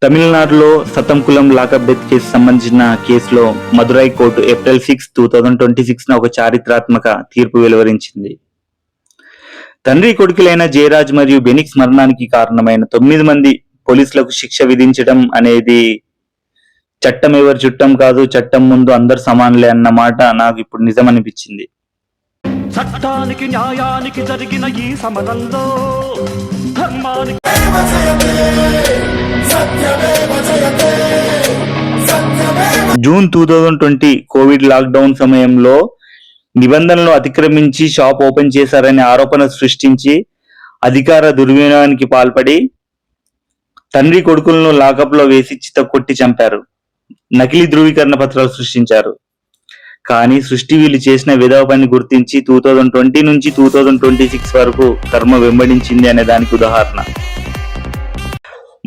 తమిళనాడులో సతంకులం lockup death case సంబంధించిన కేసులో మదురై కోర్టు ఏప్రిల్ 6, 2026 ఒక చారిత్రాత్మక తీర్పు వెలువరించింది. తండ్రి కొడుకులైన జయరాజ్ మరియు బెనిక్స్ మరణానికి కారణమైన 9 మంది పోలీసులకు శిక్ష విధించడం అనేది చట్టం ఎవరి చుట్టం కాదు, చట్టం ముందు అందరు సమానులే అన్న మాట నాకు ఇప్పుడు నిజం అనిపించింది. చట్టానికి న్యాయానికి జరిగిన ఈ సమరంలో ధర్మానికి జూన్ 2020 కోవిడ్ లాక్డౌన్ సమయంలో నిబంధనలు అతిక్రమించి షాప్ ఓపెన్ చేశారనే ఆరోపణ సృష్టించి అధికార దుర్వినియోగానికి పాల్పడి తండ్రి కొడుకులను లాకప్ లో వేసి చితకొట్టి చంపారు. నకిలీ ధృవీకరణ పత్రాలు సృష్టించారు. కానీ సృష్టి వీళ్ళు చేసిన విధవ పని గుర్తించి 2020 నుంచి 2026 వరకు కర్మ వెంబడించింది అనే దానికి ఉదాహరణ.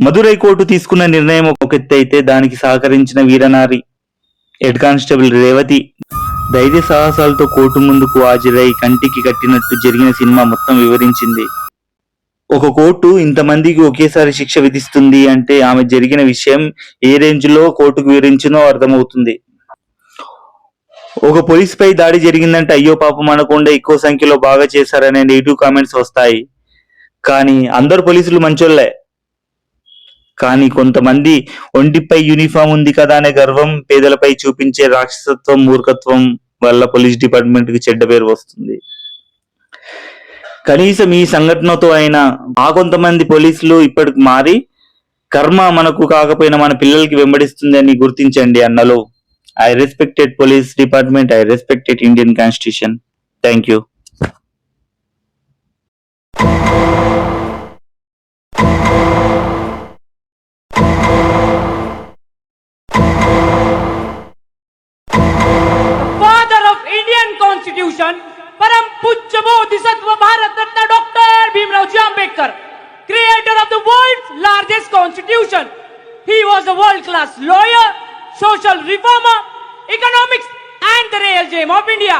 మదురై కోర్టు తీసుకున్న నిర్ణయం ఒక ఎత్తు అయితే, దానికి సహకరించిన వీరనారి హెడ్ కానిస్టేబుల్ రేవతి ధైర్య సాహసాలతో కోర్టు ముందుకు హాజరై కంటికి కట్టినట్టు జరిగిన సినిమా మొత్తం వివరించింది. ఒక కోర్టు ఇంతమందికి ఒకేసారి శిక్ష విధిస్తుంది అంటే ఆమె జరిగిన విషయం ఏ రేంజ్ లో కోర్టుకు వివరించినో అర్థమవుతుంది. ఒక పోలీస్ పై దాడి జరిగిందంటే అయ్యో పాపం అనకుండా ఎక్కువ సంఖ్యలో బాగా చేశారనే నెగిటివ్ కామెంట్స్ వస్తాయి. కానీ అందరు పోలీసులు మంచోళ్లే. కానీ కొంతమంది ఒంటిపై యూనిఫామ్ ఉంది కదా అనే గర్వం, పేదలపై చూపించే రాక్షసత్వం, మూర్ఖత్వం వల్ల పోలీస్ డిపార్ట్మెంట్ కి చెడ్డ పేరు వస్తుంది. కనీసం ఈ సంఘటనతో అయినా కొంతమంది పోలీసులు ఇప్పటికి మారి కర్మ మనకు కాకపోయినా మన పిల్లలకి వెంబడిస్తుంది అని గుర్తించండి అన్నలో. I respected police department. I respected Indian Constitution. Thank you. Father of Indian Constitution, Param Pujya Bodhisattva Bharat Ratna Dr. Bhimrao Ambedkar, creator of the world's largest constitution. He was a world-class lawyer, social reformer, economics and the real gem of India.